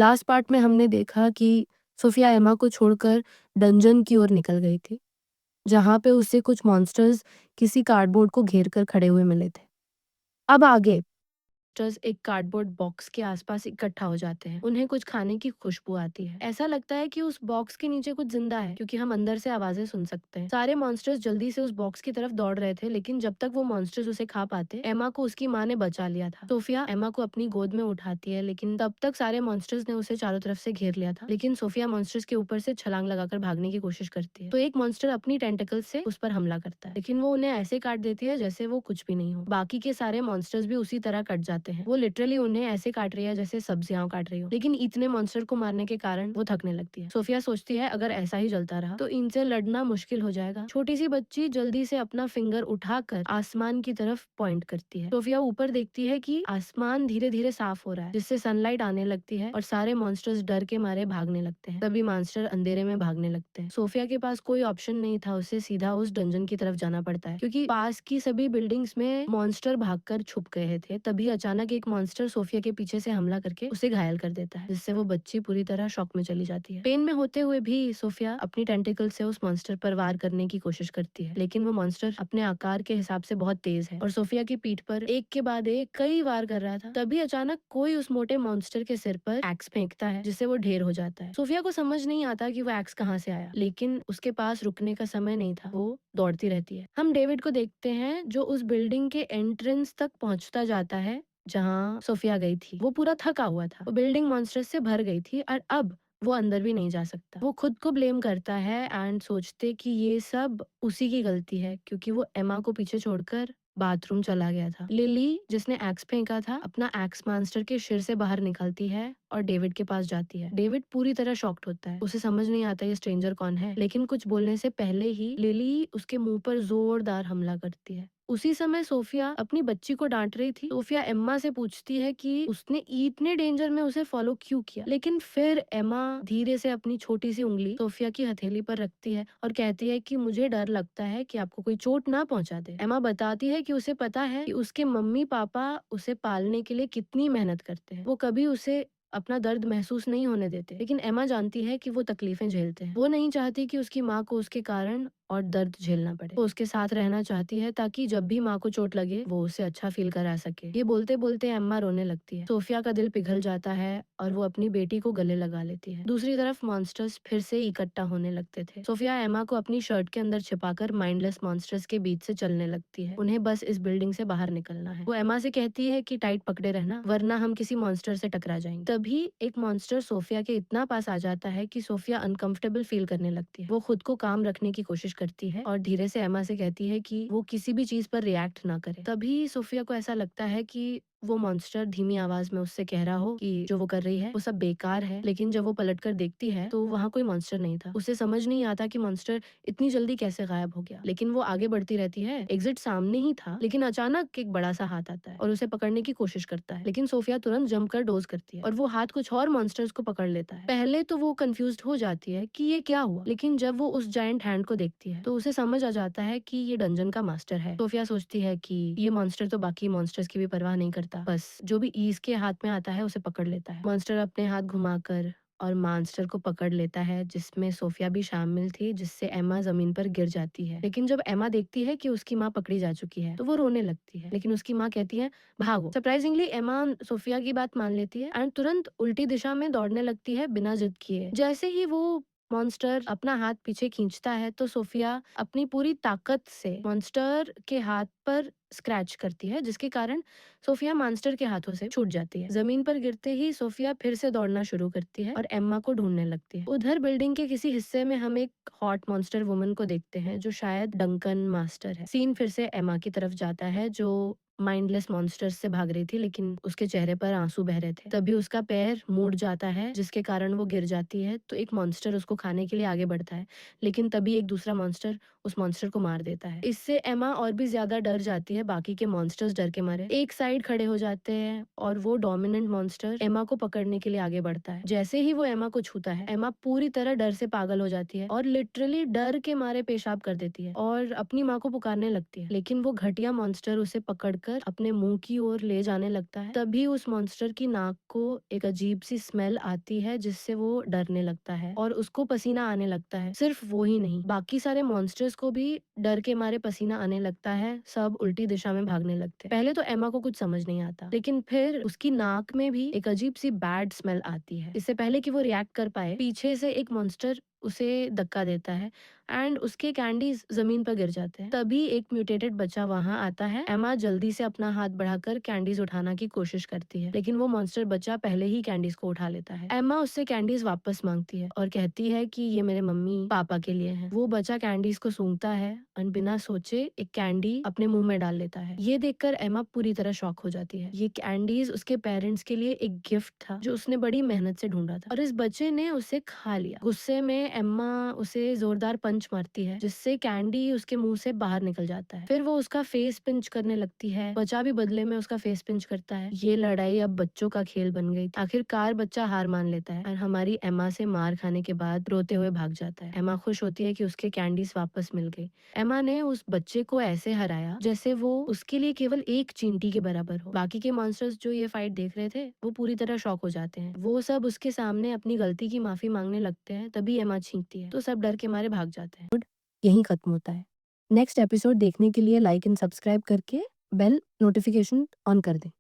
Last part में हमने देखा कि सोफिया एमा को छोड़कर डंजन की ओर निकल गई थी, जहाँ पे उसे कुछ मॉन्स्टर्स किसी कार्डबोर्ड को घेर कर खड़े हुए मिले थे। अब आगे मॉन्स्टर्स एक कार्डबोर्ड बॉक्स के आसपास इकट्ठा हो जाते हैं। उन्हें कुछ खाने की खुशबू आती है। ऐसा लगता है कि उस बॉक्स के नीचे कुछ जिंदा है, क्योंकि हम अंदर से आवाजें सुन सकते हैं। सारे मॉन्स्टर्स जल्दी से उस बॉक्स की तरफ दौड़ रहे थे, लेकिन जब तक वो मॉन्स्टर्स उसे खा पाते, एमा को उसकी माँ ने बचा लिया था। सोफिया एमा को अपनी गोद में उठाती है, लेकिन तब तक सारे मॉन्स्टर्स ने उसे चारों तरफ से घेर लिया था। लेकिन सोफिया मॉन्स्टर्स के ऊपर से छलांग लगाकर भागने की कोशिश करती है, तो एक मॉन्स्टर अपनी टेंटिकल से उस पर हमला करता है, लेकिन वो उन्हें ऐसे काट देती है जैसे वो कुछ भी नहीं हो। बाकी के सारे मॉन्स्टर्स भी उसी तरह कट जाते हैं। वो लिटरली उन्हें ऐसे काट रही है जैसे सब्जियां काट रही हो। लेकिन इतने मॉन्स्टर को मारने के कारण वो थकने लगती है। सोफिया सोचती है अगर ऐसा ही चलता रहा तो इनसे लड़ना मुश्किल हो जाएगा। छोटी सी बच्ची जल्दी से अपना फिंगर उठाकर आसमान की तरफ पॉइंट करती है। सोफिया ऊपर देखती है कि आसमान धीरे धीरे साफ हो रहा है, जिससे सनलाइट आने लगती है और सारे मॉन्स्टर्स डर के मारे भागने लगते हैं। तभी मॉन्स्टर अंधेरे में भागने लगते हैं। सोफिया के पास कोई ऑप्शन नहीं था, उसे सीधा उस डंजन की तरफ जाना पड़ता है, क्योंकि पास की सभी बिल्डिंग्स में मॉन्स्टर भागकर छुप गए थे। तभी अचानक एक मॉन्स्टर सोफिया के पीछे से हमला करके उसे घायल कर देता है, जिससे वो बच्ची पूरी तरह शॉक में चली जाती है। पेन में होते हुए भी सोफिया अपनी टेंटिकल से उस मॉन्स्टर पर वार करने की कोशिश करती है, लेकिन वो मॉन्स्टर अपने आकार के हिसाब से बहुत तेज है और सोफिया की पीठ पर एक के बाद एक कई वार कर रहा था। तभी अचानक कोई उस मोटे मॉन्स्टर के सिर पर एक्स फेंकता है, जिससे वो ढेर हो जाता है। सोफिया को समझ नहीं आता कि वो एक्स कहाँ से आया, लेकिन उसके पास रुकने का समय नहीं था। वो दौड़ती रहती है। हम डेविड को देखते हैं, जो उस बिल्डिंग के एंट्रेंस तक पहुंचता जाता है जहाँ सोफिया गई थी। वो पूरा थका हुआ था। वो बिल्डिंग मॉन्स्टर से भर गई थी और अब वो अंदर भी नहीं जा सकता। वो खुद को ब्लेम करता है एंड सोचते कि ये सब उसी की गलती है, क्योंकि वो एमा को पीछे छोड़कर बाथरूम चला गया था। लिली, जिसने एक्स फेंका था, अपना एक्स मॉन्स्टर के सिर से बाहर निकलती है और डेविड के पास जाती है। डेविड पूरी तरह शॉक्ड होता है। उसे समझ नहीं आता ये स्ट्रेंजर कौन है, लेकिन कुछ बोलने से पहले ही लिली उसके मुंह पर जोरदार हमला करती है। उसी समय सोफिया अपनी बच्ची को डांट रही थी। सोफिया एम्मा से पूछती है कि उसने इतने डेंजर में उसे फॉलो क्यों किया, लेकिन फिर एम्मा धीरे से अपनी छोटी सी उंगली सोफिया की हथेली पर रखती है और कहती है कि मुझे डर लगता है कि आपको कोई चोट ना पहुंचा दे। एम्मा बताती है कि उसे पता है कि उसके मम्मी पापा उसे पालने के लिए कितनी मेहनत करते हैं। वो कभी उसे अपना दर्द महसूस नहीं होने देते, लेकिन एम्मा जानती है कि वो तकलीफें झेलते हैं। वो नहीं चाहती कि उसकी माँ को उसके कारण और दर्द झेलना पड़े। वो उसके साथ रहना चाहती है ताकि जब भी माँ को चोट लगे वो उसे अच्छा फील करा सके। ये बोलते बोलते एम्मा रोने लगती है। सोफिया का दिल पिघल जाता है और वो अपनी बेटी को गले लगा लेती है। दूसरी तरफ मॉन्स्टर्स फिर से इकट्ठा होने लगते थे। सोफिया एम्मा को अपनी शर्ट के अंदर छिपाकर माइंडलेस मॉन्स्टर्स के बीच से चलने लगती है। उन्हें बस इस बिल्डिंग से बाहर निकलना है। वो एम्मा से कहती है कि टाइट पकड़े रहना, वरना हम किसी मॉन्स्टर से टकरा जाएंगे। तभी एक मॉन्स्टर सोफिया के इतना पास आ जाता है कि सोफिया अनकंफर्टेबल फील करने लगती है। वो खुद को काम रखने की कोशिश करती है और धीरे से एमा से कहती है कि वो किसी भी चीज पर रिएक्ट ना करे। तभी सोफिया को ऐसा लगता है कि वो मॉन्स्टर धीमी आवाज में उससे कह रहा हो कि जो वो कर रही है वो सब बेकार है, लेकिन जब वो पलटकर देखती है तो वहाँ कोई मॉन्स्टर नहीं था। उसे समझ नहीं आता कि मॉन्स्टर इतनी जल्दी कैसे गायब हो गया, लेकिन वो आगे बढ़ती रहती है। एग्जिट सामने ही था, लेकिन अचानक एक बड़ा सा हाथ आता है और उसे पकड़ने की कोशिश करता है, लेकिन सोफिया तुरंत जंप कर डोज करती है और वो हाथ कुछ और मॉन्स्टर्स को पकड़ लेता है। पहले तो वो कंफ्यूज्ड हो जाती है कि ये क्या हुआ, लेकिन जब वो उस जायंट हैंड को देखती है तो उसे समझ आ जाता है कि ये डंजन का मास्टर है। सोफिया सोचती है कि ये मॉन्स्टर तो बाकी मॉन्स्टर्स की भी परवाह नहीं करता, बस जो भी ईज के हाथ में आता है उसे पकड़ लेता है। मॉन्स्टर अपने हाथ घुमाकर और मॉन्स्टर को पकड़ लेता है, जिसमें सोफिया भी शामिल थी, जिससे एमा जमीन पर गिर जाती है। लेकिन जब एमा देखती है कि उसकी माँ पकड़ी जा चुकी है तो वो रोने लगती है, लेकिन उसकी माँ कहती है भागो। सरप्राइजिंगली एमा सोफिया की बात मान लेती है एंड तुरंत उल्टी दिशा में दौड़ने लगती है बिना जिद किए। जैसे ही वो मॉन्स्टर अपना हाथ पीछे खींचता है तो सोफिया अपनी पूरी ताकत से मॉन्स्टर के हाथ पर स्क्रैच करती है, जिसके कारण सोफिया मॉन्स्टर के हाथों से छूट जाती है। जमीन पर गिरते ही सोफिया फिर से दौड़ना शुरू करती है और एम्मा को ढूंढने लगती है। उधर बिल्डिंग के किसी हिस्से में हम एक हॉट मॉन्स्टर वुमन को देखते हैं, जो शायद डंकन मास्टर है। सीन फिर से एम्मा की तरफ जाता है, जो माइंडलेस मॉन्स्टर्स से भाग रही थी, लेकिन उसके चेहरे पर आंसू बह रहे थे। तभी उसका पैर मुड़ जाता है, जिसके कारण वो गिर जाती है। तो एक मॉन्स्टर उसको खाने के लिए आगे बढ़ता है, लेकिन तभी एक दूसरा मॉन्स्टर उस मॉन्स्टर को मार देता है। इससे एमा और भी ज्यादा डर जाती है। बाकी के मॉन्स्टर्स डर के मारे एक साइड खड़े हो जाते हैं और वो डोमिनेंट मॉन्स्टर एमा को पकड़ने के लिए आगे बढ़ता है। जैसे ही वो एमा को छूता है, एमा पूरी तरह डर से पागल हो जाती है और लिटरली डर के मारे पेशाब कर देती है और अपनी माँ को पुकारने लगती है, लेकिन वो घटिया मॉन्स्टर उसे पकड़कर उठाकर अपने मुंह की ओर ले जाने लगता है, तभी उस मॉन्स्टर की नाक को एक अजीब सी स्मेल आती है जिससे वो डरने लगता है और उसको पसीना आने लगता है। सिर्फ वो ही नहीं, बाकी सारे मॉन्स्टर्स को भी डर के मारे पसीना आने लगता है। सब उल्टी दिशा में भागने लगते हैं। पहले तो एमा को कुछ समझ नहीं आता, लेकिन फिर उसकी नाक में भी एक अजीब सी बैड स्मेल आती है। इससे पहले कि वो रिएक्ट कर पाए, पीछे से एक मॉन्स्टर उसे धक्का देता है एंड उसके कैंडीज जमीन पर गिर जाते हैं। तभी एक म्यूटेटेड बच्चा वहां आता है। एमा जल्दी से अपना हाथ बढ़ाकर कैंडीज उठाने की कोशिश करती है, लेकिन वो मॉन्स्टर बच्चा पहले ही कैंडीज को उठा लेता है। एमा उससे कैंडीज वापस मांगती है और कहती है कि ये मेरे मम्मी पापा के लिए है। वो बच्चा कैंडीज को सूंघता है और बिना सोचे एक कैंडी अपने मुंह में डाल लेता है। ये देखकर एमा पूरी तरह शॉक हो जाती है। ये कैंडीज उसके पेरेंट्स के लिए एक गिफ्ट था जो उसने बड़ी मेहनत से ढूंढा था, और इस बच्चे ने उसे खा लिया। गुस्से में एम्मा उसे जोरदार पंच मारती है जिससे कैंडी उसके मुंह से बाहर निकल जाता है। फिर वो उसका फेस पिंच करने लगती है। बच्चा भी बदले में उसका फेस पिंच करता है। ये लड़ाई अब बच्चों का खेल बन गई। आखिरकार बच्चा हार मान लेता है और हमारी एम्मा से मार खाने के बाद रोते हुए भाग जाता है। एम्मा खुश होती है कि उसके कैंडीज वापस मिल गई। एम्मा ने उस बच्चे को ऐसे हराया जैसे वो उसके लिए केवल एक चींटी के बराबर हो। बाकी के मॉन्स्टर्स जो ये फाइट देख रहे थे वो पूरी तरह शॉक हो जाते हैं। वो सब उसके सामने अपनी गलती की माफी मांगने लगते हैं। तभी एम्मा छींकती है तो सब डर के मारे भाग जाते हैं। यही खत्म होता है। नेक्स्ट एपिसोड देखने के लिए लाइक एंड सब्सक्राइब करके बेल नोटिफिकेशन ऑन कर दें।